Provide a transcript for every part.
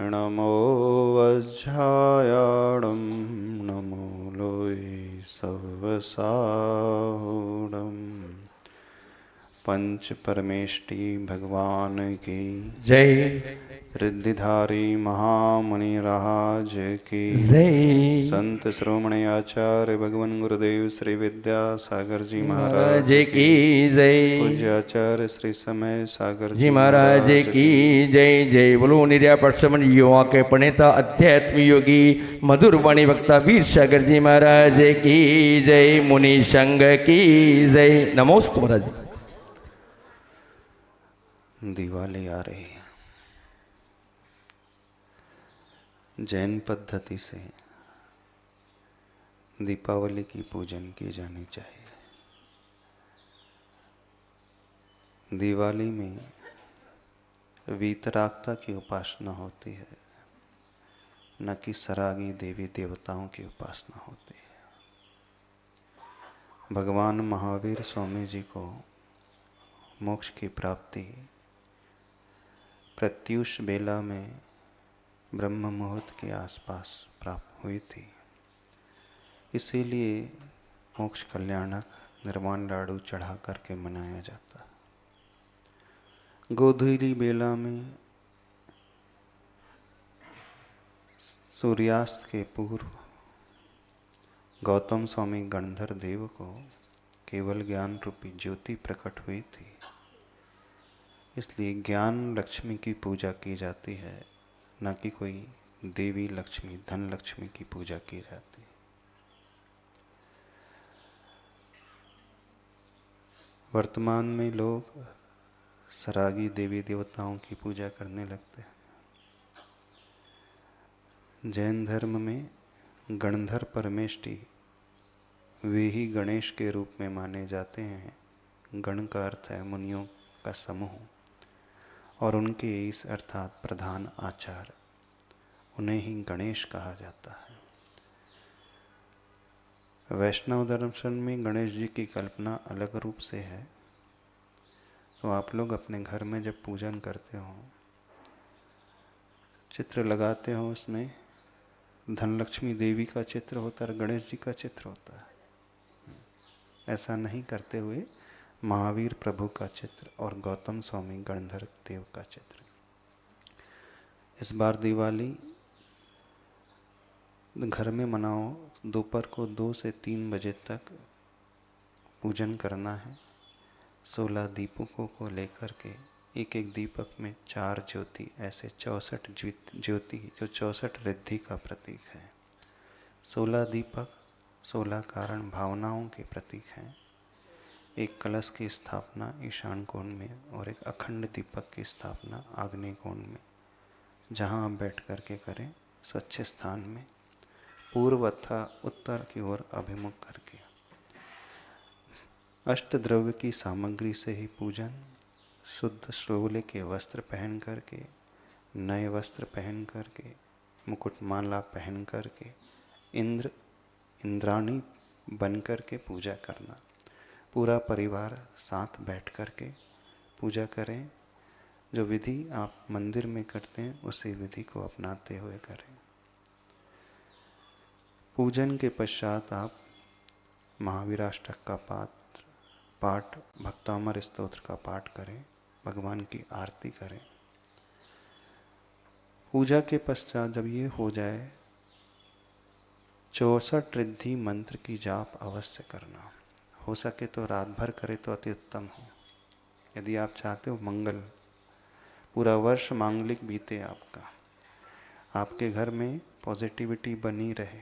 नमो वज्झायाणं नमो लोये सवसाहुणं। पंच परमेष्टि भगवान की जय। रिद्धिधारी महामुनिराज की जय संत श्रोमणी आचार्य भगवान गुरुदेव श्री विद्यासागर जी महाराज महाराज की की जय। पूज्य आचार्य श्री समय सागर जी जी महाराज महाराज की जय। जय बोलो निर्या परसमन युवा के प्रणेता अध्यात्म योगी मधुर वाणी वक्ता वीर सागर जी महाराज की जय। मुनि संघ की जय। नमोस्तु महाराज। दिवाली आ रही है। जैन पद्धति से दीपावली की पूजन की जानी चाहिए। दिवाली में वीतरागता की उपासना होती है, न कि सरागी देवी देवताओं की उपासना होती है। भगवान महावीर स्वामी जी को मोक्ष की प्राप्ति प्रत्युष बेला में ब्रह्म मुहूर्त के आसपास प्राप्त हुई थी। इसीलिए मोक्ष कल्याणक निर्वाण लाडू चढ़ा करके मनाया जाता है। गोधूली बेला में सूर्यास्त के पूर्व गौतम स्वामी गणधर देव को केवल ज्ञान रूपी ज्योति प्रकट हुई थी, इसलिए ज्ञान लक्ष्मी की पूजा की जाती है, न कि कोई देवी लक्ष्मी धन लक्ष्मी की पूजा की जाती है। वर्तमान में लोग सरागी देवी देवताओं की पूजा करने लगते हैं। जैन धर्म में गणधर परमेष्टि वे ही गणेश के रूप में माने जाते हैं। गण का अर्थ है मुनियों का समूह, और उनके इस अर्थात प्रधान आचार्य, उन्हें ही गणेश कहा जाता है। वैष्णव दर्शन में गणेश जी की कल्पना अलग रूप से है। तो आप लोग अपने घर में जब पूजन करते हो, चित्र लगाते हो, उसमें धनलक्ष्मी देवी का चित्र होता है, गणेश जी का चित्र होता है। ऐसा नहीं करते हुए महावीर प्रभु का चित्र और गौतम स्वामी गणधर देव का चित्र। इस बार दिवाली घर में मनाओ। दोपहर को 2 से 3 बजे तक पूजन करना है। 16 दीपकों को लेकर के एक एक दीपक में 4 ज्योति, ऐसे 64 ज्योति, जो 64 रिद्धि का प्रतीक है। 16 दीपक 16 कारण भावनाओं के प्रतीक हैं। एक कलश की स्थापना ईशान कोण में और एक अखंड दीपक की स्थापना आग्नेय कोण में, जहां आप बैठ करके करें, स्वच्छ स्थान में, पूर्व अथवा उत्तर की ओर अभिमुख करके। अष्ट द्रव्य की सामग्री से ही पूजन। शुद्ध श्रोवले के वस्त्र पहन करके, नए वस्त्र पहन करके, मुकुटमाला पहन करके, इंद्राणी बन करके पूजा करना। पूरा परिवार साथ बैठ करके पूजा करें। जो विधि आप मंदिर में करते हैं, उसी विधि को अपनाते हुए करें। पूजन के पश्चात आप महावीराष्टक का पाठ, भक्तामर स्तोत्र का पाठ करें, भगवान की आरती करें। पूजा के पश्चात जब ये हो जाए, 64 रिद्धि मंत्र की जाप अवश्य करना। हो सके तो रात भर करे तो अति उत्तम हो। यदि आप चाहते हो मंगल, पूरा वर्ष मांगलिक बीते आपका, आपके घर में पॉजिटिविटी बनी रहे,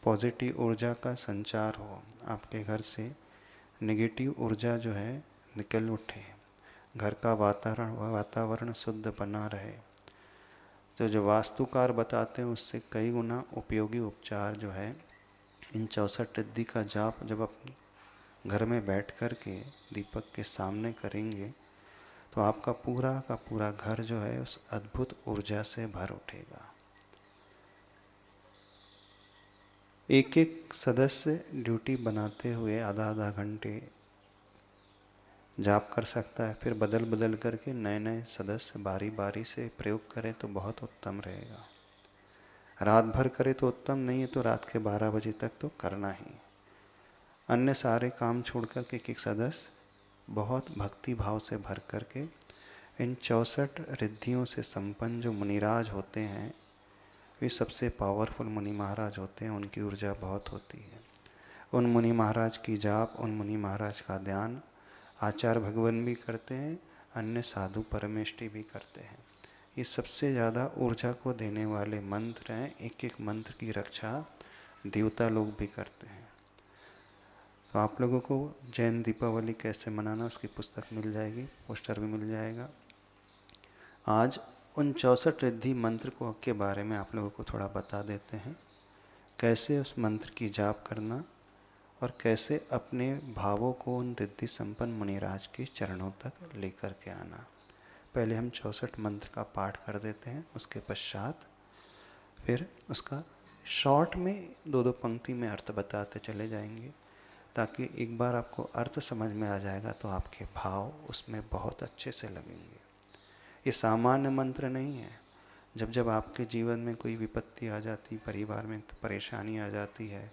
पॉजिटिव ऊर्जा का संचार हो, आपके घर से नेगेटिव ऊर्जा जो है निकल उठे, घर का वातावरण शुद्ध बना रहे, तो जो वास्तुकार बताते हैं उससे कई गुना उपयोगी उपचार जो है इन 64 रिद्धि का जाप जब आप घर में बैठ कर के दीपक के सामने करेंगे, तो आपका पूरा का पूरा घर जो है उस अद्भुत ऊर्जा से भर उठेगा। एक एक सदस्य ड्यूटी बनाते हुए आधा आधा घंटे जाप कर सकता है, फिर बदल बदल करके नए नए सदस्य बारी बारी से प्रयोग करें तो बहुत उत्तम रहेगा। रात भर करे तो उत्तम, नहीं है तो रात के 12 बजे तक तो करना ही। अन्य सारे काम छोड़ कर के एक सदस्य बहुत भक्ति भाव से भर करके इन 64 रिद्धियों से संपन्न जो मुनिराज होते हैं, वे सबसे पावरफुल मुनि महाराज होते हैं, उनकी ऊर्जा बहुत होती है। उन मुनि महाराज की जाप, उन मुनि महाराज का ध्यान आचार्य भगवान भी करते हैं, अन्य साधु परमेष्टि भी करते हैं। ये सबसे ज़्यादा ऊर्जा को देने वाले मंत्र हैं। एक एक मंत्र की रक्षा देवता लोग भी करते हैं। तो आप लोगों को जैन दीपावली कैसे मनाना उसकी पुस्तक मिल जाएगी, पोस्टर भी मिल जाएगा। आज उन 64 रिद्धि मंत्र को के बारे में आप लोगों को थोड़ा बता देते हैं, कैसे उस मंत्र की जाप करना और कैसे अपने भावों को उन रिद्धि संपन्न मुनिराज के चरणों तक लेकर के आना। पहले हम 64 मंत्र का पाठ कर देते हैं, उसके पश्चात फिर उसका शॉर्ट में 2-2 पंक्ति में अर्थ बताते चले जाएंगे, ताकि एक बार आपको अर्थ समझ में आ जाएगा तो आपके भाव उसमें बहुत अच्छे से लगेंगे। ये सामान्य मंत्र नहीं है। जब जब आपके जीवन में कोई विपत्ति आ जाती, परिवार में परेशानी आ जाती है,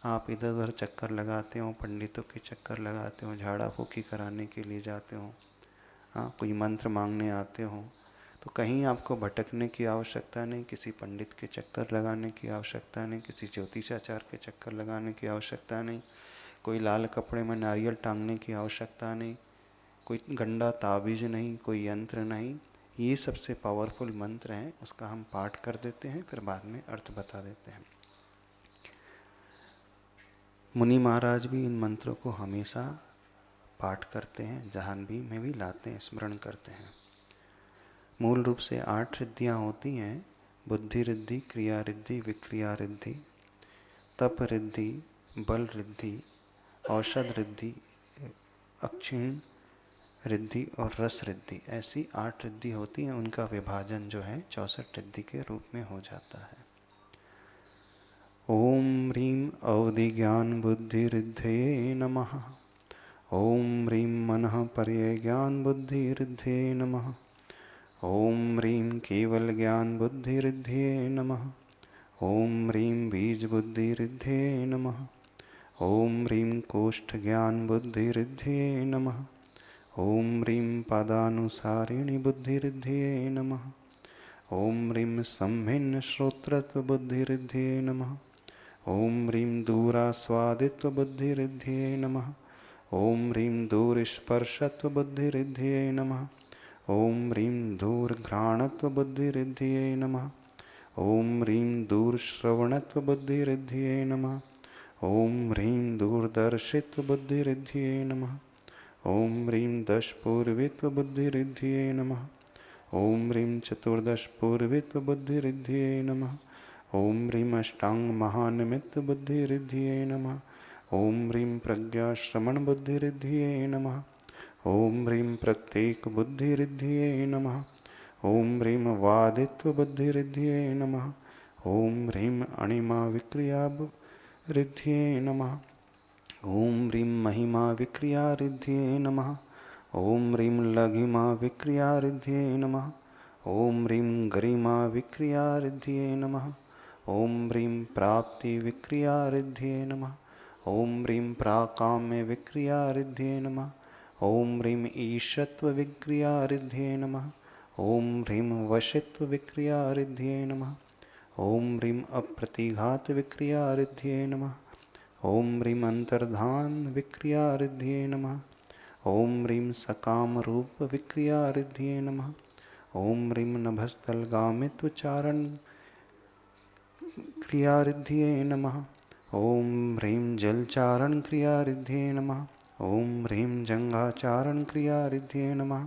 आप इधर उधर चक्कर लगाते हो, पंडितों के चक्कर लगाते हो, झाड़ा फूकी कराने के लिए जाते हो, हाँ कोई मंत्र मांगने आते हो, तो कहीं आपको भटकने की आवश्यकता नहीं, किसी पंडित के चक्कर लगाने की आवश्यकता नहीं, किसी ज्योतिषाचार्य के चक्कर लगाने की आवश्यकता नहीं, कोई लाल कपड़े में नारियल टांगने की आवश्यकता नहीं, कोई गंदा ताबीज नहीं, कोई यंत्र नहीं। ये सबसे पावरफुल मंत्र हैं, उसका हम पाठ कर देते हैं, फिर बाद में अर्थ बता देते हैं। मुनि महाराज भी इन मंत्रों को हमेशा पाठ करते हैं, जहाँ भी में भी लाते हैं, स्मरण करते हैं। मूल रूप से 8 रिद्धियाँ होती हैं: बुद्धि रिद्धि, क्रिया रिद्धि, विक्रिया रिद्धि, तप रिद्धि, बल रिद्धि, औषध रिद्धि, अक्षीण रिद्धि और रस रिद्धि। ऐसी 8 रिद्धि होती हैं। उनका विभाजन जो है 64 रिद्धि के रूप में हो जाता है। ओम ह्रीं अवधि ज्ञान बुद्धि रिद्धये नमः। ओम ह्रीं मनः पर्य ज्ञान बुद्धि रिद्धये नमः। ओम ह्रीं केवल ज्ञान बुद्धि रिद्धये नमः। ओम ह्रीं बीज बुद्धि रिद्धये नमः। ओम ह्रीं कोष्ठ ज्ञान बुद्धि रिद्धये नमः। ओम ह्रीं पादानुसारिणी बुद्धि रिद्धये नमः। ओम ह्रीं संभिन्न श्रोत्रत्व बुद्धि रिद्धये नमः। ओम ह्रीं दूरास्वादित्व बुद्धि रिद्धये नमः। ओम ह्रीं दूरस्पर्शत्व बुद्धि रिद्धये नमः। ओम ह्रीं दूरघ्राणत्व बुद्धि रिद्धये नमः। ओम ह्रीं दूरश्रवणत्व बुद्धि रिद्धये नमः। ओम ह्रीं दूरदर्शित्व बुद्धि रिद्धये नमः। ओम ह्रीं दशपूर्वित्व बुद्धि रिद्धये नमः। ओम ह्रीं चतुर्दश पूर्वित्व बुद्धि रिद्धये नमः। ओम ह्रीं अष्टांग महानिमित्त बुद्धि रिद्धये नमः। ओम ह्रीं प्रज्ञाश्रमण बुद्धि रिद्धये नमः। ओम ह्रीं प्रत्येक बुद्धि रिद्धये नमः। ओम ह्रीं वादित्व बुद्धि रिद्धये नमः। ओम ह्रीं अणिमा विक्रिया रिद्धये नमः। ओम ह्रीं महिमा विक्रिया रिद्धये नमः। ओम ह्रीं लघिमा विक्रिया रिद्धये नमः। ओम ह्रीं गरिमा विक्रिया रिद्धये नमः। ओम ह्रीं प्राप्ति विक्रिया रिद्धये नमः। ओम ह्रीं प्राकाम्य विक्रिया रिद्धये नमः। ओम ह्रीं ईशत्व विक्रिया रिद्धये नमः। ओम ह्रीं वशित्व विक्रिया रिद्धये नमः। ओम ह्रीं अप्रतिघात विक्रिया रिद्धये नमः। ओम ह्रीं अंतर्धान विक्रिया रिद्धये नमः। ओम ह्रीं सकाम रूप विक्रिया रिद्धये नमः। ओम ह्रीं नभस्थलगामित्व चारण क्रिया रिद्धये नमः। ओम ह्रीं जलचारण क्रिया रिद्धये नमः। ओम ह्रीं जंघाचारण क्रिया रिद्धये नमः।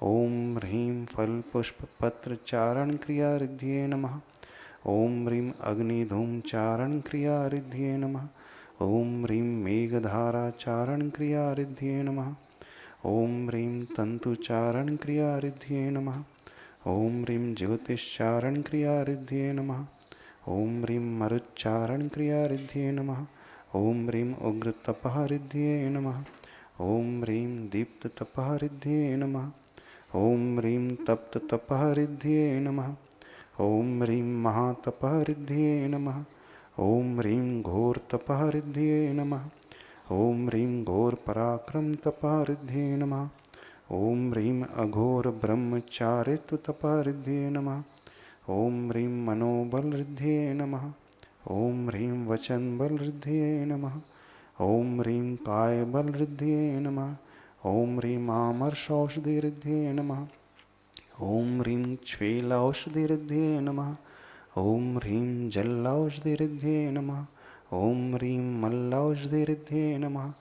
ओम ह्रीं फल पुष्प पत्र चारण क्रिया रिद्धये नमः। ओम ह्रीं अग्निधूम चारण क्रिया रिद्धये नमः। ओम ह्रीं मेघधारा चारण क्रिया रिद्धये नमः। ओम ह्रीं तंतुचारण क्रिया रिद्धये नमः। ओम ह्रीं ज्योतिश्चारण क्रिया रिद्धये नमः। ओम ह्रीं मरुच्चारण क्रिया रिद्धये नमः। ओम ह्रीं उग्र तपः रिद्धये नमः। ॐ ह्रीं दीप्ततपहरिद्ध्ये नमः। ॐ ह्रीं तप्ततपहरिद्ध्ये नमः। ॐ ह्रीं महातपहरिद्ध्ये नमः। ॐ ह्रीं घोरतपहरिद्ध्ये नमः। ॐ ह्रीं घोरपराक्रमतपहरिद्ध्ये नमः। ॐ ह्रीं अघोरब्रह्मचारित्वतपहरिद्ध्ये नमः। ॐ ह्रीं मनोबलरिद्ध्ये नमः। ॐ ह्रीं वचनबलरिद्ध्ये नमः। ॐ ह्रीं कायबलरिद्ध्ये नमः। ॐ ह्रीं आमर्षौषधिरिद्ध्ये नमः। ॐ ह्रीं श्वेलौषधिरिद्ध्ये नमः। ॐ ह्रीं जलौषधिरिद्ध्ये नमः। ॐ ह्रीं मल्लौषधिरिद्ध्ये नमः।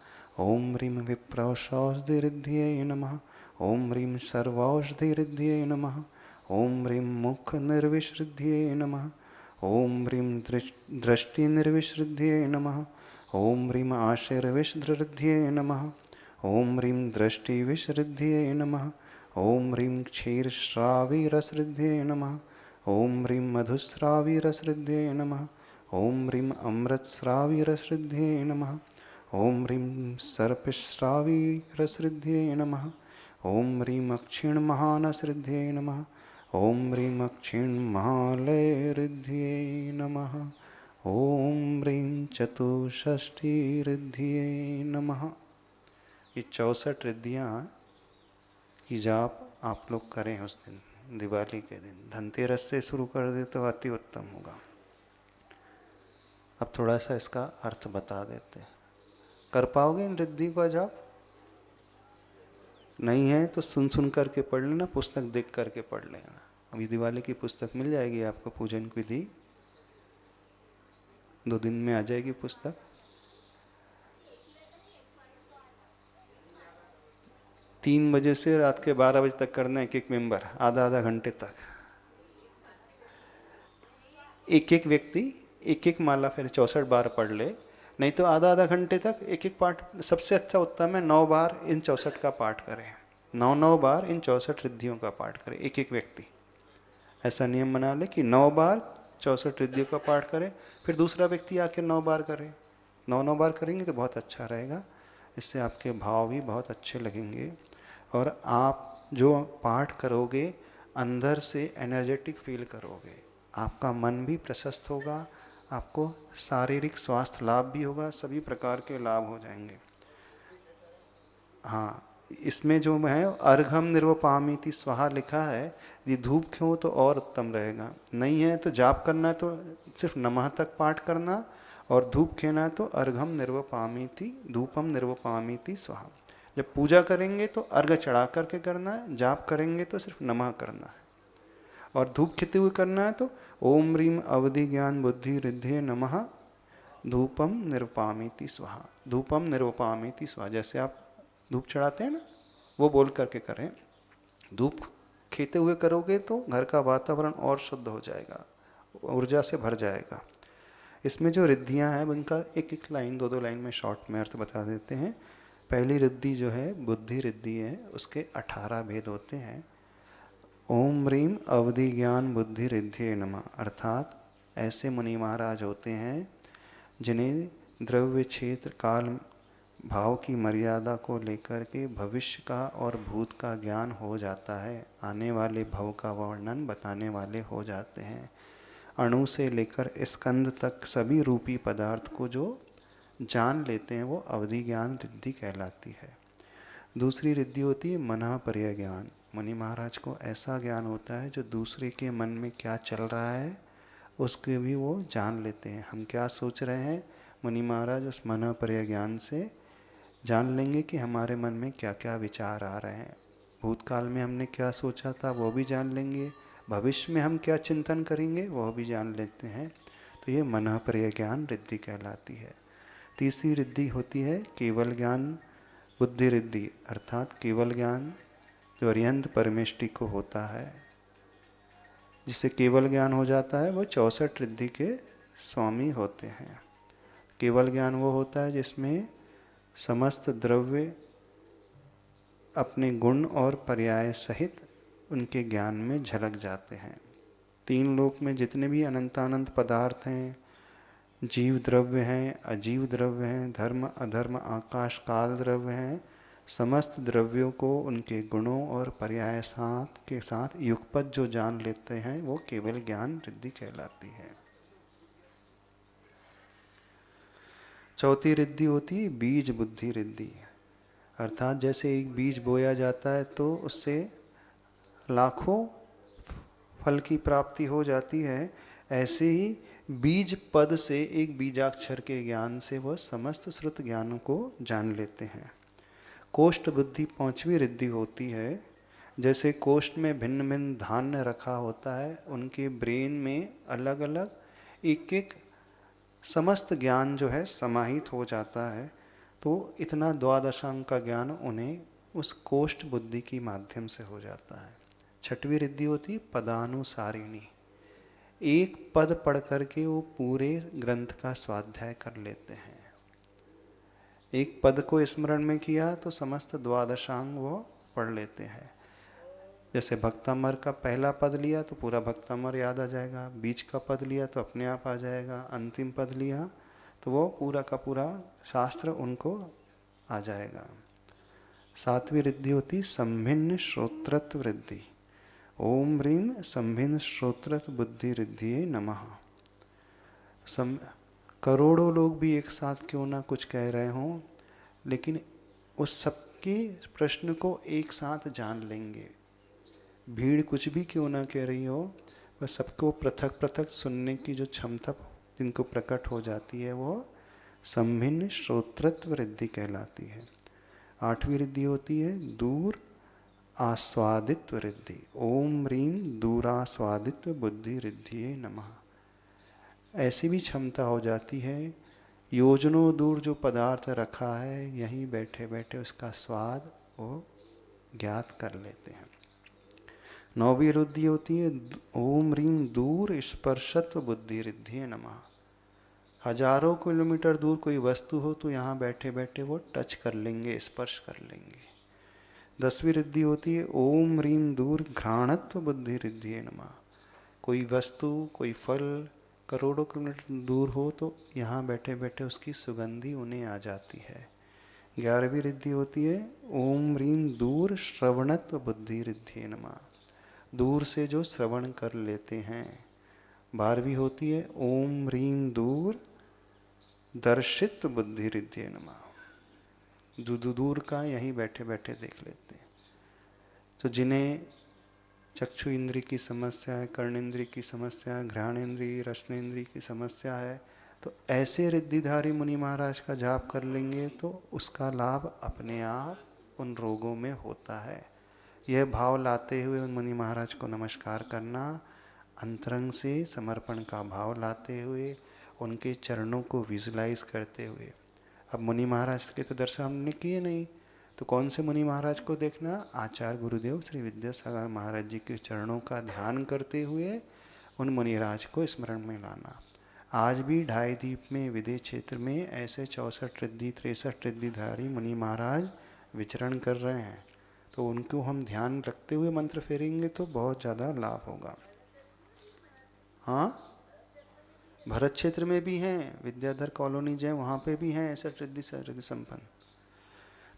ॐ ह्रीं विप्रौषधीरिद्ध्ये नमः। ॐ ह्रीं सर्वौषधिरिद्ध्ये नमः। ॐ ह्रीं मुखनिर्विषरिद्ध्ये नमः। ॐ ह्रीं दृष्टिनिर्विषरिद्ध्ये नमः। ॐ ह्रीं आशयविषधृद्ध्ये नमः। ॐ ह्रीं दृष्टिविषरिद्ध्ये नमः। ॐ ह्रीं क्षीरश्राविरसरिद्ध्ये नमः। ॐ ह्रीं मधुस्राविरसरिद्ध्ये नमः। ॐ ह्रीं अमृतस्राविरसरिद्ध्ये नमः। ॐ ह्रीं सर्पश्राविरसरिद्ध्ये नमः। ॐ ह्रीं अक्षीणमहानसरिद्ध्ये नमः। ॐ ह्रीं अक्षीणमहालयरिद्ध्ये नमः। ॐ ह्रीं चतुष्षष्टिरिद्ध्ये नमः। ये 64 रिद्धियाँ की जाप आप लोग करें उस दिन, दिवाली के दिन। धनतेरस से शुरू कर दे तो अति उत्तम होगा। अब थोड़ा सा इसका अर्थ बता देते हैं। कर पाओगे इन रिद्धि का जाप? नहीं है तो सुन सुन करके पढ़ लेना, पुस्तक देख करके पढ़ लेना। अभी दिवाली की पुस्तक मिल जाएगी आपको, पूजन की विधि 2 दिन में आ जाएगी पुस्तक। तीन बजे से रात के 12 बजे तक करना है, एक मेंबर, आधा घंटे तक। एक व्यक्ति एक माला फिर 64 बार पढ़ ले, नहीं तो आधा घंटे तक एक पाठ। सबसे अच्छा उत्तम है 9 बार इन 64 का पाठ करें। 9 बार इन 64 रिद्धियों का पाठ करें एक व्यक्ति। ऐसा नियम बना ले कि 9 बार 64 रिद्धियों का पाठ करे, फिर दूसरा व्यक्ति आके 9 बार करे। 9 बार करेंगे तो बहुत अच्छा रहेगा। इससे आपके भाव भी बहुत अच्छे लगेंगे और आप जो पाठ करोगे अंदर से एनर्जेटिक फील करोगे। आपका मन भी प्रशस्त होगा, आपको शारीरिक स्वास्थ्य लाभ भी होगा, सभी प्रकार के लाभ हो जाएंगे। हाँ, इसमें जो है अर्घम निर्वपामीति स्वाहा लिखा है, यदि धूप क्यों तो और उत्तम रहेगा। नहीं है तो जाप करना है तो सिर्फ नमः तक पाठ करना, और धूप खेना है तो अर्घम निर्वपामीति धूपम निर्वपामीति स्वाहा। जब पूजा करेंगे तो अर्घ चढ़ा करके करना है, जाप करेंगे तो सिर्फ नमः करना है, और धूप खिते हुए करना है तो ओम ह्रीम अवधि ज्ञान बुद्धि रिद्धे नमः धूपम निर्वपामीति स्वाहा। धूपम निर्वपामीति स्वाहा, जैसे आप धूप चढ़ाते हैं ना, वो बोल करके करें। धूप खेते हुए करोगे तो घर का वातावरण और शुद्ध हो जाएगा, ऊर्जा से भर जाएगा। इसमें जो रिद्धियाँ हैं उनका एक लाइन 2 लाइन में शॉर्ट में अर्थ बता देते हैं। पहली रिद्धि जो है बुद्धि रिद्धि है, उसके 18 भेद होते हैं। ओम ह्रीम अवधि ज्ञान बुद्धि रिद्धि नमः, अर्थात ऐसे मुनि महाराज होते हैं जिन्हें द्रव्य क्षेत्र काल भाव की मर्यादा को लेकर के भविष्य का और भूत का ज्ञान हो जाता है। आने वाले भव का वर्णन बताने वाले हो जाते हैं। अणु से लेकर स्कंद तक सभी रूपी पदार्थ को जो जान लेते हैं वो अवधि ज्ञान रिद्धि कहलाती है। दूसरी रिद्धि होती है मनःपर्य ज्ञान। मुनि महाराज को ऐसा ज्ञान होता है जो दूसरे के मन में क्या चल रहा है उसके भी वो जान लेते हैं। हम क्या सोच रहे हैं, मुनि महाराज उस मनःपर्य ज्ञान से जान लेंगे कि हमारे मन में क्या क्या विचार आ रहे हैं। भूतकाल में हमने क्या सोचा था वो भी जान लेंगे, भविष्य में हम क्या चिंतन करेंगे वह भी जान लेते हैं। तो ये मनःपर्य ज्ञान रिद्धि कहलाती है। तीसरी रिद्धि होती है केवल ज्ञान बुद्धि रिद्धि, अर्थात केवल ज्ञान जो अरिहंत परमेष्टि को होता है, जिससे केवल ज्ञान हो जाता है, वो 64 रिद्धि के स्वामी होते हैं। केवल ज्ञान वो होता है जिसमें समस्त द्रव्य अपने गुण और पर्याय सहित उनके ज्ञान में झलक जाते हैं। 3 लोक में जितने भी अनंतानंत पदार्थ हैं, जीव द्रव्य हैं, अजीव द्रव्य हैं, धर्म अधर्म आकाश काल द्रव्य हैं, समस्त द्रव्यों को उनके गुणों और पर्याय साथ के साथ युगपत जो जान लेते हैं वो केवल ज्ञान रिद्धि कहलाती है। चौथी रिद्धि होती है बीज बुद्धि रिद्धि। अर्थात जैसे एक बीज बोया जाता है तो उससे लाखों फल की प्राप्ति हो जाती है, ऐसे ही बीज पद से एक बीजाक्षर के ज्ञान से वह समस्त श्रुत ज्ञानों को जान लेते हैं। कोष्ठ बुद्धि पांचवी रिद्धि होती है। जैसे कोष्ठ में भिन्न भिन्न धान्य रखा होता है, उनके ब्रेन में अलग अलग एक एक समस्त ज्ञान जो है समाहित हो जाता है, तो इतना द्वादशांक का ज्ञान उन्हें उस कोष्ठ बुद्धि की माध्यम से हो जाता है। छठवीं रिद्धि होती पदानुसारिणी। एक पद पढ़ करके वो पूरे ग्रंथ का स्वाध्याय कर लेते हैं। एक पद को स्मरण में किया तो समस्त द्वादशांग वो पढ़ लेते हैं। जैसे भक्तामर का पहला पद लिया तो पूरा भक्तामर याद आ जाएगा, बीच का पद लिया तो अपने आप आ जाएगा, अंतिम पद लिया तो वो पूरा का पूरा शास्त्र उनको आ जाएगा। सातवीं रिद्धि होती संभिन्न श्रोत्रत्व रिद्धि। ओम ह्रीम संभिन्न श्रोत्रत्व बुद्धि रिद्धिये नमः। करोड़ों लोग भी एक साथ क्यों ना कुछ कह रहे हों, लेकिन उस सबके प्रश्न को एक साथ जान लेंगे। भीड़ कुछ भी क्यों ना कह रही हो, वह सबको पृथक पृथक सुनने की जो क्षमता जिनको प्रकट हो जाती है वो संभिन्न श्रोत्रत्व रिद्धि कहलाती है। आठवीं रिद्धि होती है दूर आस्वादित्व रिद्धि। ओम ह्रीम दूरास्वादित्व बुद्धि रिद्धिये नमः। ऐसी भी क्षमता हो जाती है, योजनों दूर जो पदार्थ रखा है यहीं बैठे बैठे उसका स्वाद वो ज्ञात कर लेते हैं। नौवीं रिद्धि होती है ओम ह्रीम दूर स्पर्शत्व बुद्धि रिद्धिये नमः। हजारों किलोमीटर दूर कोई वस्तु हो तो यहाँ बैठे बैठे वो टच कर लेंगे, स्पर्श कर लेंगे। 10वीं रिद्धि होती है ओम ह्रीम दूर घ्राणत्व बुद्धि रिद्धिये नमः। कोई वस्तु कोई फल करोड़ों किलोमीटर दूर हो तो यहाँ बैठे बैठे उसकी सुगंधी उन्हें आ जाती है। 11वीं रिद्धि होती है ओम ह्रीम दूर श्रवणत्व बुद्धि रिद्धिये नमः। दूर से जो श्रवण कर लेते हैं। 12वीं होती है ओम ह्रीम दूर दर्शित बुद्धि रिद्धिये नमः। दूर का यहीं बैठे बैठे देख लेते हैं। तो जिन्हें चक्षु इंद्रिय की समस्या है, कर्णेंद्रिय की समस्या है, घ्राणेंद्रिय रसनेंद्रिय की समस्या है, तो ऐसे रिद्धिधारी मुनि महाराज का जाप कर लेंगे तो उसका लाभ अपने आप उन रोगों में होता है। यह भाव लाते हुए उन मुनि महाराज को नमस्कार करना, अंतरंग से समर्पण का भाव लाते हुए उनके चरणों को विजुलाइज करते हुए। अब मुनि महाराज के तो दर्शन हमने किए नहीं, तो कौन से मुनि महाराज को देखना? आचार्य गुरुदेव श्री विद्यासागर महाराज जी के चरणों का ध्यान करते हुए उन मुनिराज को स्मरण में लाना। आज भी ढाई दीप में विदेश क्षेत्र में ऐसे 64 रिद्धि 63 रिद्धिधारी मुनि महाराज विचरण कर रहे हैं, तो उनको हम ध्यान रखते हुए मंत्र फेरेंगे तो बहुत ज़्यादा लाभ होगा। हाँ, भरत क्षेत्र में भी हैं, विद्याधर कॉलोनी जो है वहाँ पे भी हैं ऐसा रिद्धि संपन्न।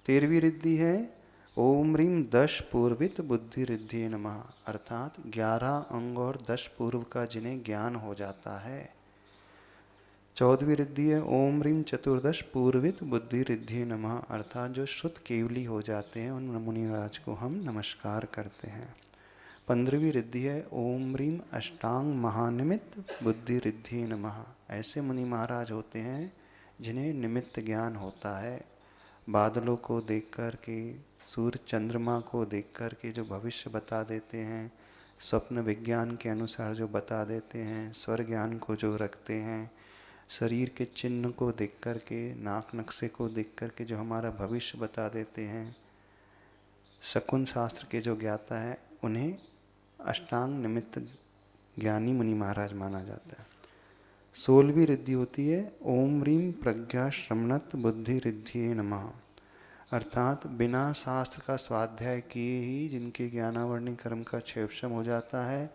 13वीं रिद्धि है ओम ह्रीम 10 पूर्वित बुद्धि रिद्धिये नमः। अर्थात 11 अंग और 10 पूर्व का जिन्हें ज्ञान हो जाता है। 14वीं रिद्धि है ओम ह्रीम चतुर्दश पूर्वित बुद्धि रिद्धिये नमः। अर्थात जो शुद्ध केवली हो जाते हैं उन मुनिराज को हम नमस्कार करते हैं। 15वीं रिद्धि है ओम ह्रीम अष्टांग महानिमित्त बुद्धि रिद्धिये नमः। ऐसे मुनि महाराज होते हैं जिन्हें निमित्त ज्ञान होता है। बादलों को देख कर के, सूर्य चंद्रमा को देख कर के जो भविष्य बता देते हैं, स्वप्न विज्ञान के अनुसार जो बता देते हैं, स्वर ज्ञान को जो रखते हैं, शरीर के चिन्ह को देख कर के, नाक नक्शे को देख कर के जो हमारा भविष्य बता देते हैं, शकुन शास्त्र के जो ज्ञाता है, उन्हें अष्टांग निमित्त ज्ञानी मुनि महाराज माना जाता है। 16वीं रिद्धि होती है ओम ह्रीम प्रज्ञा श्रमणत बुद्धि रिद्धिये नमः। अर्थात बिना शास्त्र का स्वाध्याय किए ही जिनके ज्ञानावरणी कर्म का क्षेपशम हो जाता है,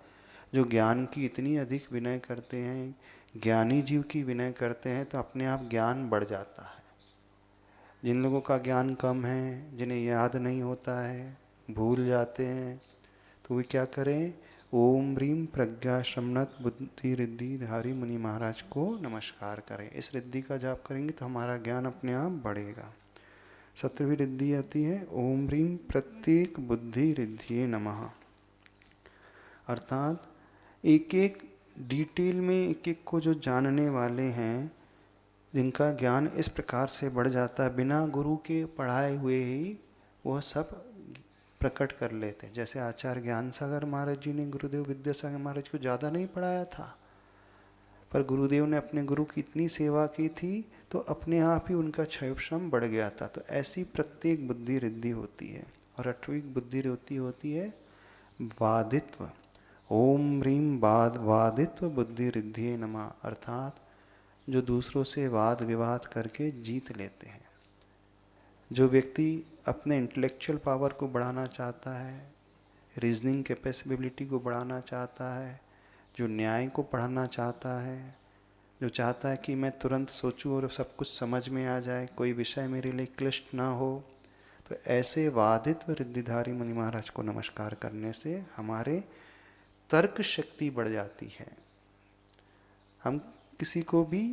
जो ज्ञान की इतनी अधिक विनय करते हैं, ज्ञानी जीव की विनय करते हैं, तो अपने आप ज्ञान बढ़ जाता है। जिन लोगों का ज्ञान कम है, जिन्हें याद नहीं होता है, भूल जाते हैं, तो वे क्या करें? ओम ह्रीम प्रज्ञा श्रमणत बुद्धि रिद्धि धारी मुनि महाराज को नमस्कार करें। इस रिद्धि का जाप करेंगे तो हमारा ज्ञान अपने आप बढ़ेगा। 17वीं रिद्धि आती है ओम ह्रीम प्रत्येक बुद्धि रिद्धिये नमः। अर्थात एक एक डिटेल में एक एक को जो जानने वाले हैं, जिनका ज्ञान इस प्रकार से बढ़ जाता है, बिना गुरु के पढ़ाए हुए ही वह सब प्रकट कर लेते हैं। जैसे आचार्य ज्ञान सागर महाराज जी ने गुरुदेव विद्यासागर महाराज को ज़्यादा नहीं पढ़ाया था, पर गुरुदेव ने अपने गुरु की इतनी सेवा की थी तो अपने आप ही उनका क्षयश्रम बढ़ गया था। तो ऐसी प्रत्येक बुद्धि रिद्धि होती है। और 8वीं बुद्धि रिद्धि होती है वादित्व। ओम ह्रीम वादित्व बुद्धि रिद्धिये नमः। अर्थात जो दूसरों से वाद विवाद करके जीत लेते हैं। जो व्यक्ति अपने इंटेलेक्चुअल पावर को बढ़ाना चाहता है, रीजनिंग कैपेसिबिलिटी को बढ़ाना चाहता है, जो न्याय को पढ़ाना चाहता है, जो चाहता है कि मैं तुरंत सोचूं और सब कुछ समझ में आ जाए, कोई विषय मेरे लिए क्लिष्ट ना हो, तो ऐसे वादित्व रिद्धिधारी मुनि महाराज को नमस्कार करने से हमारे तर्क शक्ति बढ़ जाती है। हम किसी को भी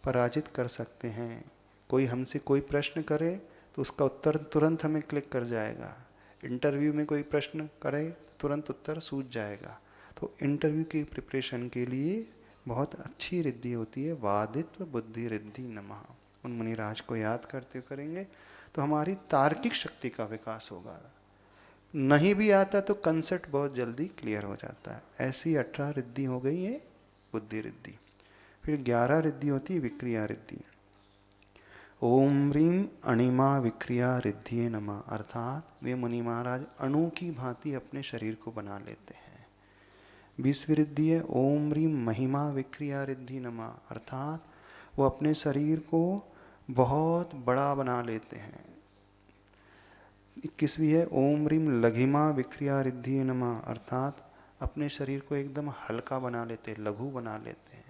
पराजित कर सकते हैं। कोई हमसे कोई प्रश्न करे तो उसका उत्तर तुरंत हमें क्लिक कर जाएगा। इंटरव्यू में कोई प्रश्न करे तुरंत उत्तर सूझ जाएगा। तो इंटरव्यू की प्रिपरेशन के लिए बहुत अच्छी रिद्धि होती है वादित्व बुद्धि रिद्धि नमः। उन मुनिराज को याद करते करेंगे तो हमारी तार्किक शक्ति का विकास होगा। नहीं भी आता तो कंसेप्ट बहुत जल्दी क्लियर हो जाता है। ऐसी 18 रिद्धि हो गई है बुद्धि रिद्धि। फिर 11 रिद्धि होती है विक्रिया रिद्धि। ओम ह्रीम अणिमा विक्रिया रिद्धिये नमः। अर्थात वे मुनि महाराज अणु की भांति अपने शरीर को बना लेते हैं। 20वीं रिद्धि है ओम ह्रीम महिमा विक्रिया रिद्धि नमः। अर्थात वो अपने शरीर को बहुत बड़ा बना लेते हैं। 21वीं है ओम ह्रीम लघिमा विक्रिया रिद्धिये नमः। अर्थात अपने शरीर को एकदम हल्का बना लेते हैं, लघु बना लेते हैं।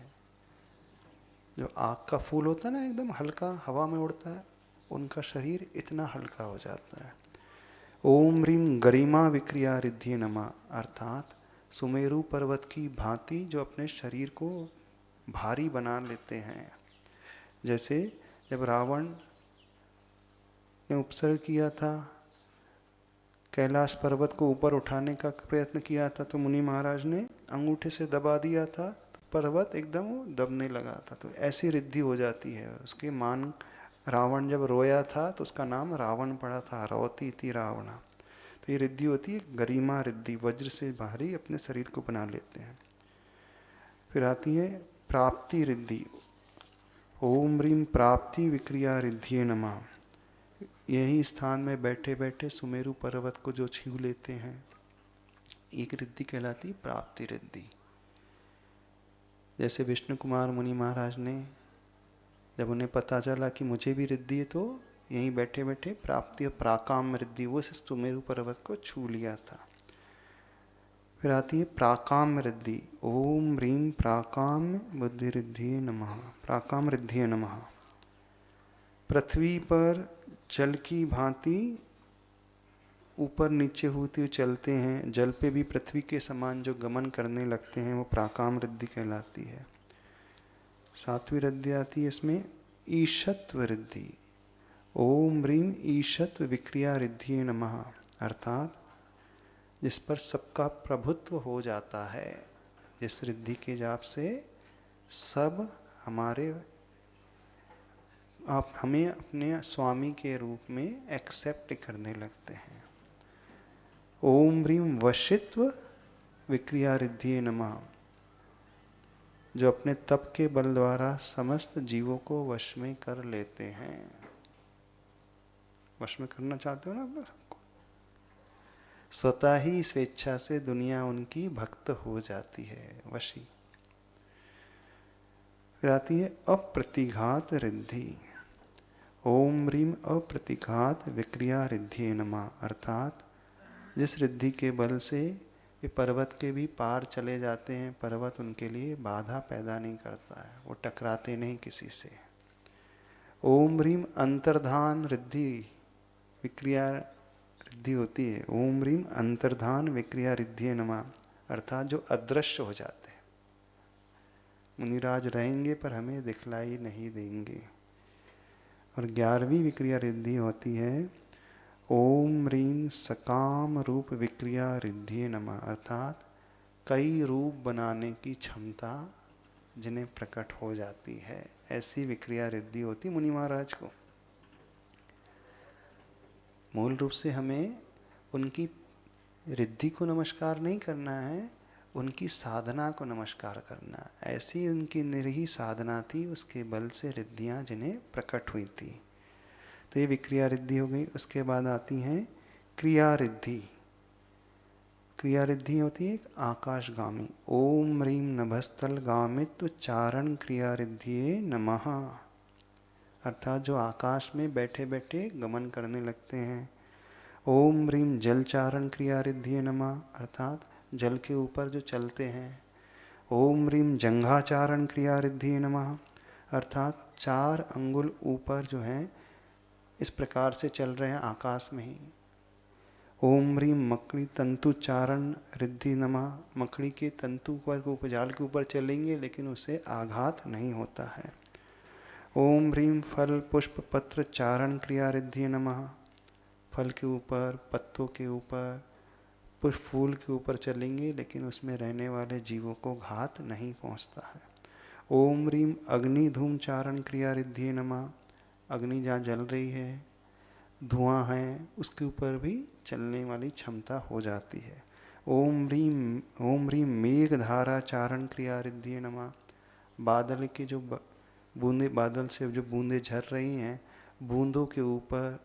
जो आग का फूल होता है ना, एकदम हल्का हवा में उड़ता है, उनका शरीर इतना हल्का हो जाता है। ओम ह्रीम गरिमा विक्रिया रिद्धिये नमः। अर्थात सुमेरु पर्वत की भांति जो अपने शरीर को भारी बना लेते हैं। जैसे जब रावण ने उपसर्ग किया था, कैलाश पर्वत को ऊपर उठाने का प्रयत्न किया था, तो मुनि महाराज ने अंगूठे से दबा दिया था, पर्वत एकदम दबने लगा था। तो ऐसी रिद्धि हो जाती है उसके मान। रावण जब रोया था तो उसका नाम रावण पड़ा था, रौती थी रावणा। तो ये रिद्धि होती है गरिमा रिद्धि, वज्र से भारी अपने शरीर को बना लेते हैं। फिर आती है प्राप्ति रिद्धि। ओम ह्रीम प्राप्ति विक्रिया रिद्धिये नमः। यही स्थान में बैठे बैठे सुमेरु पर्वत को जो छू लेते हैं, एक रिद्धि कहलाती प्राप्ति रिद्धि। जैसे विष्णु कुमार मुनि महाराज ने जब उन्हें पता चला कि मुझे भी रिद्धि है, तो यहीं बैठे बैठे प्राप्ति और प्राकाम रिद्धि, वो सुमेरु पर्वत को छू लिया था। फिर आती है प्राकाम रिद्धि। ओम ह्रीम प्राकाम बुद्धि रिद्धिये नमः। प्राकाम रिद्धिये नमः। पृथ्वी पर जल की भांति ऊपर नीचे होते हुए चलते हैं, जल पे भी पृथ्वी के समान जो गमन करने लगते हैं, वो प्राकाम रिद्धि कहलाती है। 7वीं रिद्धि आती है इसमें ईशत्व रिद्धि। ओम ह्रीम ईशत्व विक्रिया रिद्धिये नमः। अर्थात जिस पर सबका प्रभुत्व हो जाता है, जिस रिद्धि के जाप से सब हमें अपने स्वामी के रूप में एक्सेप्ट करने लगते हैं। ओम ह्रीम वशित्व विक्रिया रिद्धिये नमः। जो अपने तप के बल द्वारा समस्त जीवों को वश में कर लेते हैं। वश में करना चाहते हो ना अपने सबको, स्वतः ही स्वेच्छा से दुनिया उनकी भक्त हो जाती है, वशी। फिर आती है अप्रतिघात रिद्धि। ओम ह्रीम अप्रतिघात विक्रिया रिद्धिये नमः। अर्थात जिस रिद्धि के बल से वे पर्वत के भी पार चले जाते हैं, पर्वत उनके लिए बाधा पैदा नहीं करता है, वो टकराते नहीं किसी से। ओम ह्रीम अंतर्धान रिद्धि विक्रिया रिद्धि होती है। ओम ह्रीम अंतर्धान विक्रिया रिद्धि नमः, अर्थात जो अदृश्य हो जाते हैं। मुनिराज रहेंगे पर हमें दिखलाई नहीं देंगे। और 11वीं विक्रिया रिद्धि होती है ओम ह्रीम सकाम रूप विक्रिया रिद्धि नमः, अर्थात कई रूप बनाने की क्षमता जिन्हें प्रकट हो जाती है, ऐसी विक्रिया रिद्धि होती मुनि महाराज को। मूल रूप से हमें उनकी रिद्धि को नमस्कार नहीं करना है, उनकी साधना को नमस्कार करना। ऐसी उनकी निरही साधना थी, उसके बल से रिद्धियाँ जिन्हें प्रकट हुई थी। तो ये विक्रिया रिद्धि हो गई। उसके बाद आती हैं क्रिया रिद्धि। क्रिया रिद्धि होती है एक आकाशगामी। ओम ह्रीम नभस्थल गामित्व चारण क्रिया रिद्धिये नमः, अर्थात जो आकाश में बैठे बैठे गमन करने लगते हैं। ओम ह्रीम जलचारण क्रिया रिद्धिये नमः, अर्थात जल के ऊपर जो चलते हैं। ओम ह्रीम जंघाचारण क्रिया रिद्धिये नमः, अर्थात 4 अंगुल ऊपर जो हैं इस प्रकार से चल रहे हैं आकाश में ही। ओम ह्रीम मकड़ी तंतु चारण रिद्धि नमः, मकड़ी के तंतु पर जाल के ऊपर चलेंगे लेकिन उसे आघात नहीं होता है। ओम ह्रीम फल पुष्प पत्र चारण क्रिया रिद्धि नमः, फल के ऊपर, पत्तों के ऊपर, पुष्प फूल के ऊपर चलेंगे लेकिन उसमें रहने वाले जीवों को घात नहीं पहुंचता है। ओम ह्रीम अग्नि धूम चारण क्रिया रिद्धि नमः, अग्नि जहाँ जल रही है, धुआं है, उसके ऊपर भी चलने वाली क्षमता हो जाती है। ओम ह्रीम मेघ धारा चारण क्रिया रिद्धि नमः, बादल की जो बूंदे, बादल से जो बूंदें झर रही हैं, बूंदों के ऊपर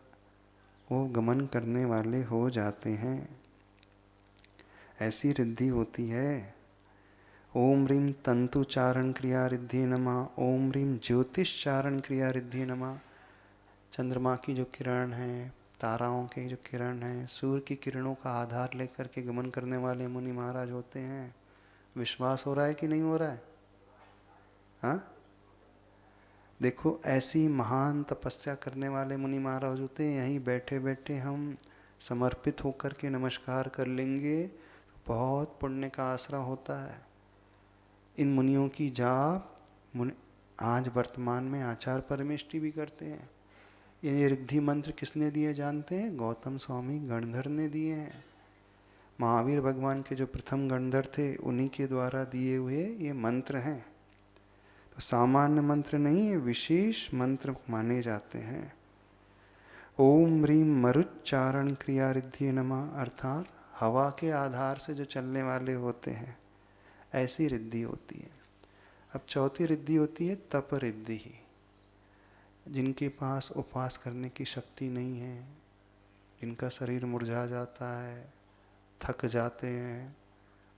वो गमन करने वाले हो जाते हैं, ऐसी रिद्धि होती है। ओम ह्रीम तंतु चारण क्रिया रिद्धि नमः, ओम ह्रीम ज्योतिष चारण क्रिया रिद्धि नमः, चंद्रमा की जो किरण है, ताराओं के जो किरण है, सूर्य की किरणों का आधार लेकर के गमन करने वाले मुनि महाराज होते हैं। विश्वास हो रहा है कि नहीं हो रहा है? हाँ, देखो ऐसी महान तपस्या करने वाले मुनि महाराज होते हैं। यहीं बैठे बैठे हम समर्पित होकर के नमस्कार कर लेंगे तो बहुत पुण्य का आसरा होता है। इन मुनियों की जाप आज वर्तमान में आचार्य परमेष्टि भी करते हैं। ये रिद्धि मंत्र किसने दिए जानते हैं? गौतम स्वामी गणधर ने दिए हैं। महावीर भगवान के जो प्रथम गणधर थे उन्हीं के द्वारा दिए हुए ये मंत्र हैं। तो सामान्य मंत्र नहीं, ये विशेष मंत्र माने जाते हैं। ओम ह्रीम मरुच्चारण क्रिया रिद्धि नमः, अर्थात हवा के आधार से जो चलने वाले होते हैं, ऐसी रिद्धि होती है। अब चौथी रिद्धि होती है तप रिद्धि। जिनके पास उपवास करने की शक्ति नहीं है, जिनका शरीर मुरझा जाता है, थक जाते हैं,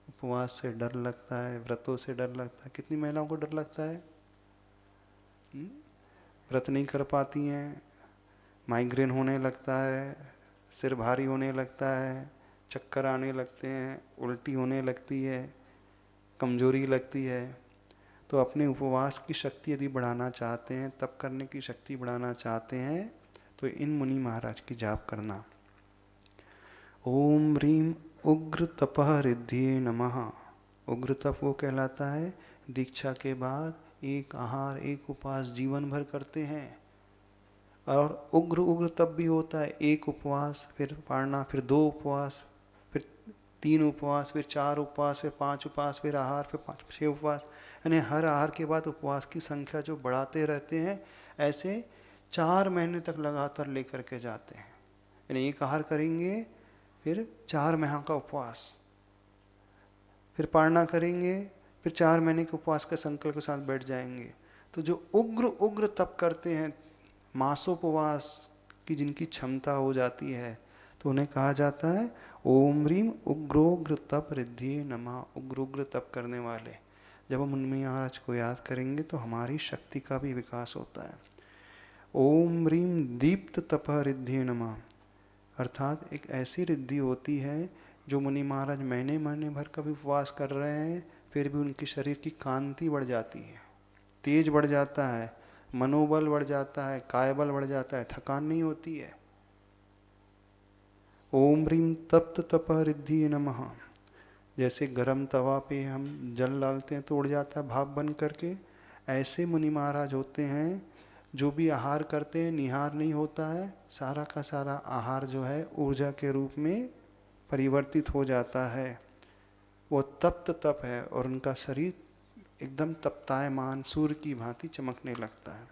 उपवास से डर लगता है, व्रतों से डर लगता है। कितनी महिलाओं को डर लगता है? व्रत नहीं कर पाती हैं, माइग्रेन होने लगता है, सिर भारी होने लगता है, चक्कर आने लगते हैं, उल्टी होने लगती है, कमजोरी लगती है। तो अपने उपवास की शक्ति यदि बढ़ाना चाहते हैं, तप करने की शक्ति बढ़ाना चाहते हैं, तो इन मुनि महाराज की जाप करना। ओम ह्रीम उग्र तपः रिद्धिये नमः, उग्र तप वो कहलाता है दीक्षा के बाद एक आहार एक उपवास जीवन भर करते हैं। और उग्र तप भी होता है, एक उपवास फिर पारना, फिर 2 उपवास, फिर 3 उपवास, फिर 4 उपवास, फिर 5 उपवास, फिर आहार, फिर 5-6 उपवास। यानी हर आहार के बाद उपवास की संख्या जो बढ़ाते रहते हैं, ऐसे 4 महीने तक लगातार लेकर के जाते हैं। यानी एक आहार करेंगे, फिर 4 माह का उपवास, फिर पारना करेंगे, फिर 4 महीने के उपवास का संकल्प के साथ बैठ जाएंगे। तो जो उग्र तप करते हैं, मासोपवास की जिनकी क्षमता हो जाती है, तो उन्हें कहा जाता है ओम ह्रीम उग्रोग्र तप रिद्धिये नमः, उग्र तप करने वाले। जब हम मुनि महाराज को याद करेंगे तो हमारी शक्ति का भी विकास होता है। ओम ह्रीम दीप्त तपः रिद्धिये नमः, अर्थात एक ऐसी रिद्धि होती है जो मुनि महाराज महीने भर का भी उपवास कर रहे हैं, फिर भी उनकी शरीर की कांति बढ़ जाती है, तेज बढ़ जाता है, मनोबल बढ़ जाता है, कायबल बढ़ जाता है, थकान नहीं होती है। ओम ह्रीम तप्त तप रिद्धि नमः। जैसे गरम तवा पे हम जल डालते हैं तो उड़ जाता है भाप बन करके, ऐसे मुनि महाराज होते हैं जो भी आहार करते हैं निहार नहीं होता है, सारा का सारा आहार जो है ऊर्जा के रूप में परिवर्तित हो जाता है। वो तप्त तप है और उनका शरीर एकदम तप्तायमान सूर्य की भांति चमकने लगता है।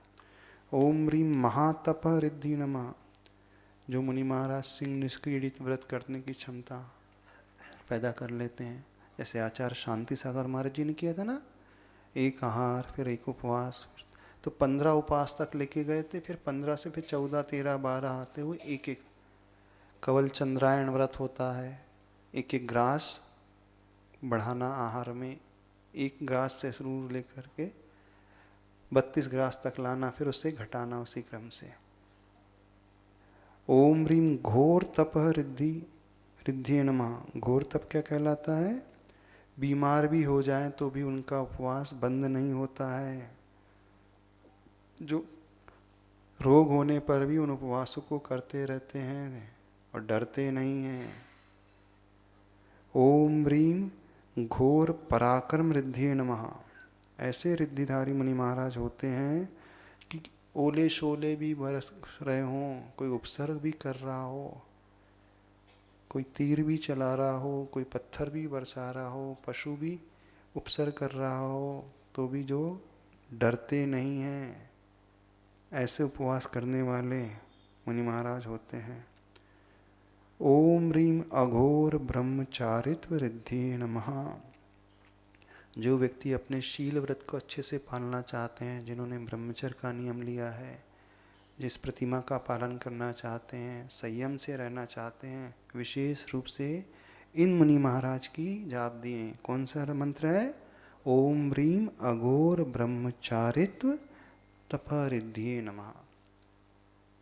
ओम ह्रीम महातप रिद्धि नमः। जो मुनि महाराज सिंह निष्क्रीडित व्रत करने की क्षमता पैदा कर लेते हैं, जैसे आचार्य शांति सागर महाराज जी ने किया था ना, एक आहार फिर एक उपवास, तो 15 उपवास तक लेके गए थे, फिर 15 से फिर 14, 13, 12 आते हुए एक एक कवल चंद्रायण व्रत होता है, एक एक ग्रास बढ़ाना आहार में, एक ग्रास से शुरू लेकर के 32 ग्रास तक लाना, फिर उससे घटाना उसी क्रम से। ओम ह्रीम घोर तप रिद्धि नमः। घोर तप क्या कहलाता है? बीमार भी हो जाएं तो भी उनका उपवास बंद नहीं होता है, जो रोग होने पर भी उन उपवासों को करते रहते हैं और डरते नहीं हैं। ओम ह्रीम घोर पराक्रम रिद्धि नमः। ऐसे रिद्धिधारी मुनि महाराज होते हैं कि ओले शोले भी बरस रहे हों, कोई उपसर्ग भी कर रहा हो, कोई तीर भी चला रहा हो, कोई पत्थर भी बरसा रहा हो, पशु भी उपसर्ग कर रहा हो, तो भी जो डरते नहीं हैं, ऐसे उपवास करने वाले मुनि महाराज होते हैं। ओम ह्रीम अघोर ब्रह्मचारित्व रिद्धि नमः। जो व्यक्ति अपने शील व्रत को अच्छे से पालना चाहते हैं, जिन्होंने ब्रह्मचर्य का नियम लिया है, जिस प्रतिमा का पालन करना चाहते हैं, संयम से रहना चाहते हैं, विशेष रूप से इन मुनि महाराज की जाप दिए। कौन सा मंत्र है? ओम ह्रीम अघोर ब्रह्मचारित्व तप रिद्धि नमः।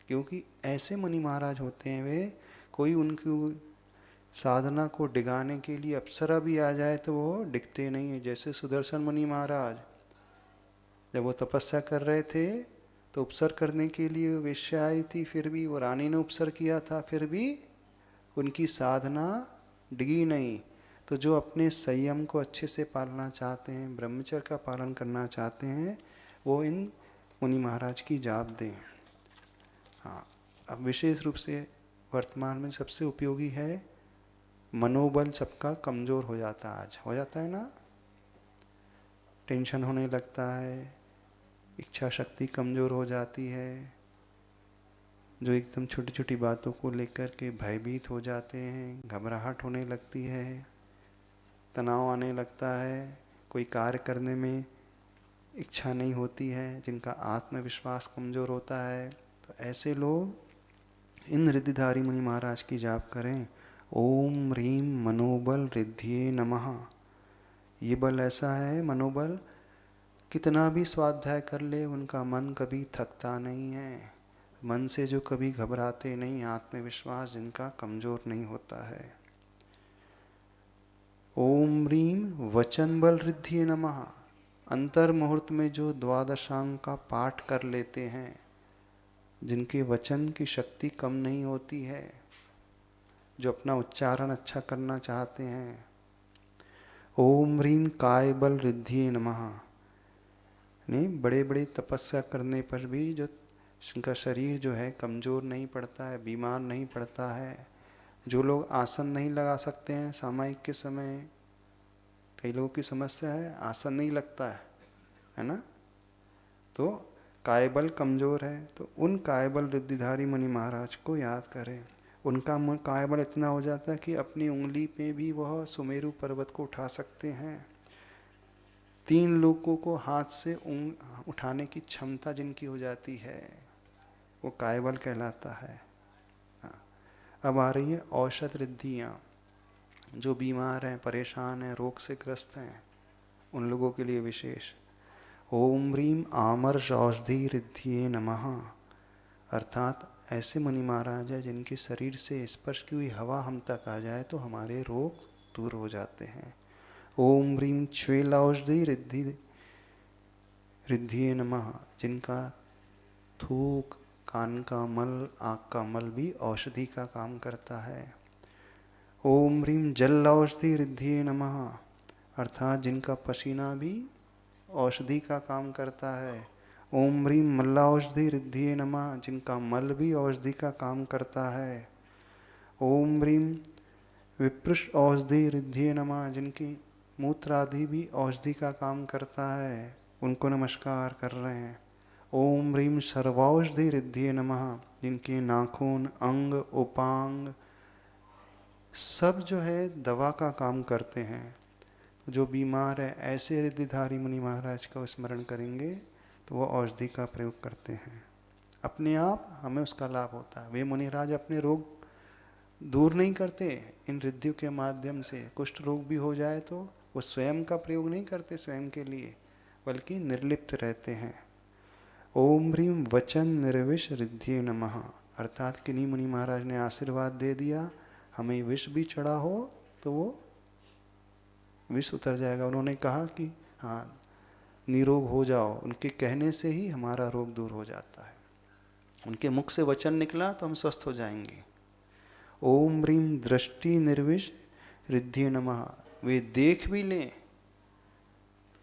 क्योंकि ऐसे मुनि महाराज होते हैं, वे कोई उनकी साधना को डिगाने के लिए अप्सरा भी आ जाए तो वो डिगते नहीं है। जैसे सुदर्शन मुनि महाराज जब वो तपस्या कर रहे थे तो उपसर करने के लिए वेश्या आई थी, फिर भी वो रानी ने उपसर किया था, फिर भी उनकी साधना डिगी नहीं। तो जो अपने संयम को अच्छे से पालना चाहते हैं, ब्रह्मचर्य का पालन करना चाहते हैं, वो इन मुनि महाराज की जाप दें। हाँ, अब विशेष रूप से वर्तमान में सबसे उपयोगी है, मनोबल सबका कमज़ोर हो जाता है, आज हो जाता है ना, टेंशन होने लगता है, इच्छा शक्ति कमज़ोर हो जाती है, जो एकदम छोटी छोटी बातों को लेकर के भयभीत हो जाते हैं, घबराहट होने लगती है, तनाव आने लगता है, कोई कार्य करने में इच्छा नहीं होती है, जिनका आत्मविश्वास कमज़ोर होता है, तो ऐसे लोग इन रिद्धिधारी मुनि महाराज की जाप करें। ओम ह्रीम मनोबल रिद्धिये नमः। ये बल ऐसा है, मनोबल, कितना भी स्वाध्याय कर ले उनका मन कभी थकता नहीं है, मन से जो कभी घबराते नहीं, आत्मविश्वास जिनका कमज़ोर नहीं होता है। ओम ह्रीम वचन बल रिद्धिये नमः। अंतर मुहूर्त में जो द्वादशांग का पाठ कर लेते हैं, जिनके वचन की शक्ति कम नहीं होती है, जो अपना उच्चारण अच्छा करना चाहते हैं। ओम ह्रीम काय बल रिद्धिये नमः। नहीं, बड़े बड़े तपस्या करने पर भी जो उनका शरीर जो है कमज़ोर नहीं पड़ता है, बीमार नहीं पड़ता है। जो लोग आसन नहीं लगा सकते हैं सामायिक के समय, कई लोगों की समस्या है आसन नहीं लगता है ना, तो कायबल कमज़ोर है, तो उन कायबल रिद्धिधारी मुनि महाराज को याद करें। उनका कायबल इतना हो जाता है कि अपनी उंगली पे भी वह सुमेरु पर्वत को उठा सकते हैं। 3 लोगों को हाथ से उठाने की क्षमता जिनकी हो जाती है, वो कायबल कहलाता है। हाँ। अब आ रही है औषध रिद्धियाँ। जो बीमार हैं, परेशान हैं, रोग से ग्रस्त हैं, उन लोगों के लिए विशेष। ओम ह्रीम आमर्ष औषधि रिद्धिये नमः। अर्थात ऐसे मुनि महाराज हैं जिनके शरीर से स्पर्श की हुई हवा हम तक आ जाए तो हमारे रोग दूर हो जाते हैं। ओम ह्रीम श्वेल औषधि रिद्धिये नमः। जिनका थूक, कान का मल, आँख का मल भी औषधि का काम करता है। ओम ह्रीम जल औषधि रिद्धिये नमः, अर्थात जिनका पसीना भी औषधि का काम करता है। ओम ह्रीम मल्लाऔषधि रिद्धिये नमः, जिनका मल भी औषधि का काम करता है। ओम ह्रीम विपृष औषधि रिद्धिये नमः, जिनकी मूत्र आदि भी औषधि का काम करता है, उनको नमस्कार कर रहे हैं। ओम ह्रीम सर्वौषधि रिद्धिये नमः, जिनके नाखून, अंग, उपांग सब जो है दवा का काम करते हैं। जो बीमार है ऐसे रिद्धिधारी मुनि महाराज का स्मरण करेंगे तो वो औषधि का प्रयोग करते हैं, अपने आप हमें उसका लाभ होता है। वे मुनिराज अपने रोग दूर नहीं करते इन रिद्धियों के माध्यम से। कुष्ठ रोग भी हो जाए तो वो स्वयं का प्रयोग नहीं करते स्वयं के लिए, बल्कि निर्लिप्त रहते हैं। ओम ह्रीम वचन निर्विष रिद्धिये नमः, अर्थात किन्हीं मुनि महाराज ने आशीर्वाद दे दिया, हमें विष भी चढ़ा हो तो वो विष उतर जाएगा। उन्होंने कहा कि हाँ निरोग हो जाओ, उनके कहने से ही हमारा रोग दूर हो जाता है। उनके मुख से वचन निकला तो हम स्वस्थ हो जाएंगे। ओम ह्रीम दृष्टि निर्विष रिद्धिये नमः, वे देख भी लें,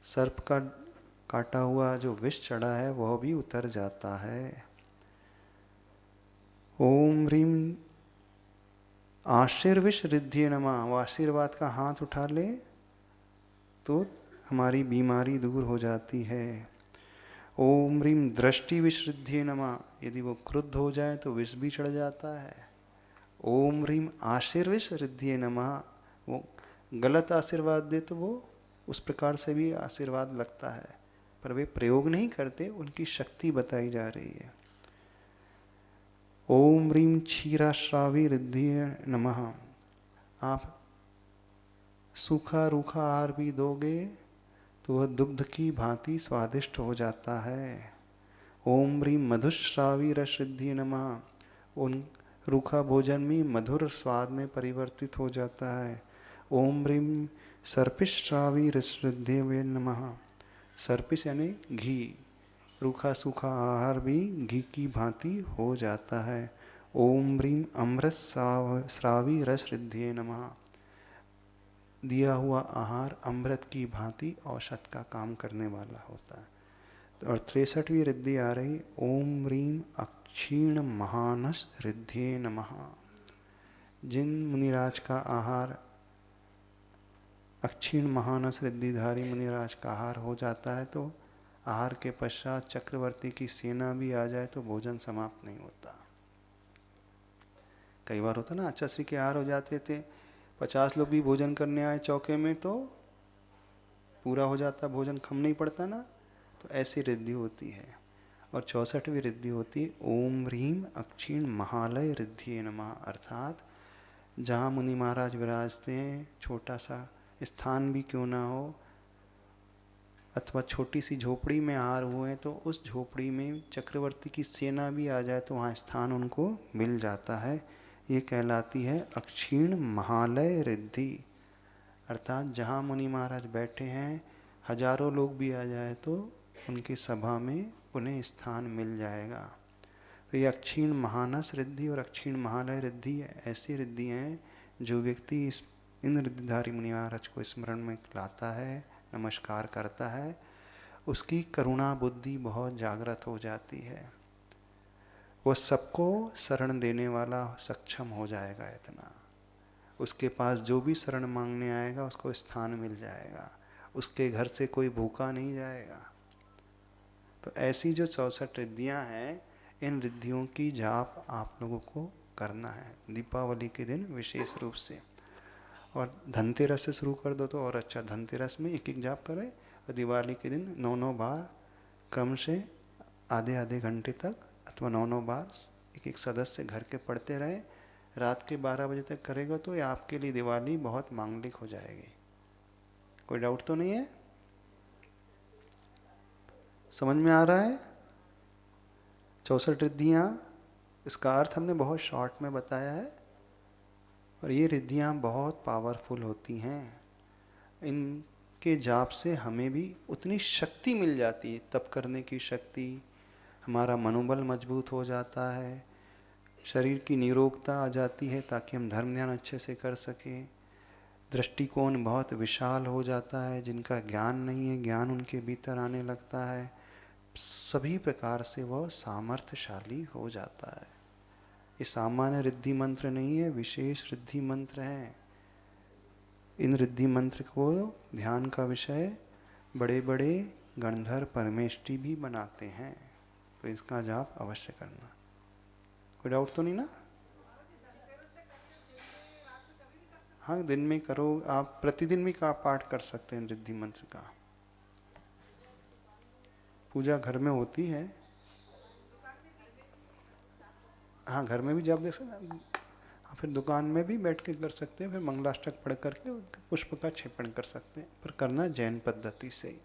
सर्प का काटा हुआ जो विष चढ़ा है वह भी उतर जाता है। ओम ह्रीम आशीर्विष रिद्धिये नमः, वो आशीर्वाद का हाथ उठा ले तो हमारी बीमारी दूर हो जाती है। ओम ह्रीम दृष्टि विष रिद्धिये नमः, यदि वो क्रुद्ध हो जाए तो विष भी चढ़ जाता है। ओम ह्रीम आशीर्विष रिद्धिये नमः, वो गलत आशीर्वाद दे तो वो उस प्रकार से भी आशीर्वाद लगता है, पर वे प्रयोग नहीं करते, उनकी शक्ति बताई जा रही है। ओम ह्रीम क्षीराश्रावी रिद्धिये नमः, आप सूखा रूखा आहार भी दोगे तो वह दुग्ध की भांति स्वादिष्ट हो जाता है। ओम ह्रीम मधुश्रावी रस रिद्धिये नमः, उन रूखा भोजन में मधुर स्वाद में परिवर्तित हो जाता है। ओम ह्रीम सर्पिश्रावी रस रिद्धिये नमः, सर्पिस यानी घी, रूखा सूखा आहार भी घी की भांति हो जाता है। ओम ह्रीम अमृत श्रावी रस रिद्धिये नमः, दिया हुआ आहार अमृत की भांति औषध का काम करने वाला होता है। और 63वीं रिद्धि आ रही, ओम ह्रीम अक्षीण महानस रिद्धिये नमः, जिन मुनिराज का आहार अक्षीण महानस रिद्धिधारी मुनिराज का आहार हो जाता है तो आहार के पश्चात चक्रवर्ती की सेना भी आ जाए तो भोजन समाप्त नहीं होता। कई बार होता ना, अच्छा श्री के आहार हो जाते थे, 50 लोग भी भोजन करने आए चौके में तो पूरा हो जाता, भोजन कम नहीं पड़ता ना, तो ऐसी रिद्धि होती है। और 64वीं रिद्धि होती है ओम ह्रीम अक्षीण महालय रिद्धिये नमः, अर्थात जहाँ मुनि महाराज विराजते हैं, छोटा सा स्थान भी क्यों ना हो, अथवा छोटी सी झोपड़ी में आहार हुए तो उस झोपड़ी में चक्रवर्ती की सेना भी आ जाए तो वहाँ स्थान उनको मिल जाता है। ये कहलाती है अक्षीण महालय रिद्धि, अर्थात जहाँ मुनि महाराज बैठे हैं हजारों लोग भी आ जाए तो उनकी सभा में उन्हें स्थान मिल जाएगा। तो ये अक्षीण महानस रिद्धि और अक्षीण महालय रिद्धि ऐसी रिद्धि हैं जो व्यक्ति इन रिद्धिधारी मुनि महाराज को स्मरण में लाता है, नमस्कार करता है, उसकी करुणा बुद्धि बहुत जागृत हो जाती है, वो सबको शरण देने वाला सक्षम हो जाएगा। इतना उसके पास जो भी शरण मांगने आएगा उसको स्थान मिल जाएगा, उसके घर से कोई भूखा नहीं जाएगा। तो ऐसी जो 64 रिद्धियाँ हैं, इन रिद्धियों की जाप आप लोगों को करना है दीपावली के दिन विशेष रूप से। और धनतेरस से शुरू कर दो तो और अच्छा, धनतेरस में एक एक जाप करें और दिवाली के दिन 9-9 बार क्रम से आधे आधे घंटे तक अथवा 9-9 बार एक एक सदस्य घर के पढ़ते रहे। रात के 12 बजे तक करेगा तो ये आपके लिए दिवाली बहुत मांगलिक हो जाएगी। कोई डाउट तो नहीं है? समझ में आ रहा है? 64 रिद्धियाँ, इसका अर्थ हमने बहुत शॉर्ट में बताया है। और ये रिद्धियाँ बहुत पावरफुल होती हैं, इनके जाप से हमें भी उतनी शक्ति मिल जाती है, तप करने की शक्ति, हमारा मनोबल मजबूत हो जाता है, शरीर की निरोगता आ जाती है ताकि हम धर्म ध्यान अच्छे से कर सकें। दृष्टिकोण बहुत विशाल हो जाता है, जिनका ज्ञान नहीं है ज्ञान उनके भीतर आने लगता है, सभी प्रकार से वह सामर्थ्यशाली हो जाता है। ये सामान्य रिद्धि मंत्र नहीं है, विशेष रिद्धि मंत्र है। इन रिद्धि मंत्र को ध्यान का विषय बड़े बड़े गणधर परमेष्ठी भी बनाते हैं, तो इसका जाप अवश्य करना। कोई डाउट तो नहीं ना? हाँ, दिन में करो, आप प्रतिदिन भी का पाठ कर सकते हैं रिद्धि मंत्र का। पूजा घर में होती है, हाँ घर में भी जाप दे सकते हैं, हाँ फिर दुकान में भी बैठ के कर सकते हैं, फिर मंगलाष्टक पढ़ करके पुष्प का क्षेपण कर सकते हैं, पर करना जैन पद्धति से।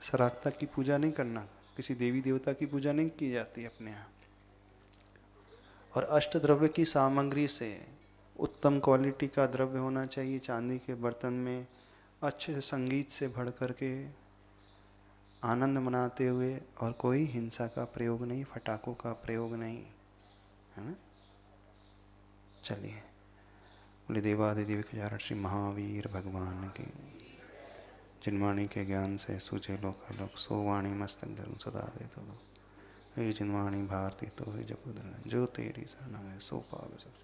सराक्ता की पूजा नहीं करना, किसी देवी देवता की पूजा नहीं की जाती अपने यहाँ। और अष्ट द्रव्य की सामग्री से उत्तम क्वालिटी का द्रव्य होना चाहिए चांदी के बर्तन में, अच्छे संगीत से भर करके आनंद मनाते हुए, और कोई हिंसा का प्रयोग नहीं, फटाकों का प्रयोग नहीं, है ना। चलिए, बोले देवादिदेव के चारण श्री महावीर भगवान के, जिनवाणी के ज्ञान से सूझे लोक सो वाणी मस्तक धरू सदा दे तो, हे जिनवाणी भारती तो हे जब जो तेरी शरण है सो पावे सब।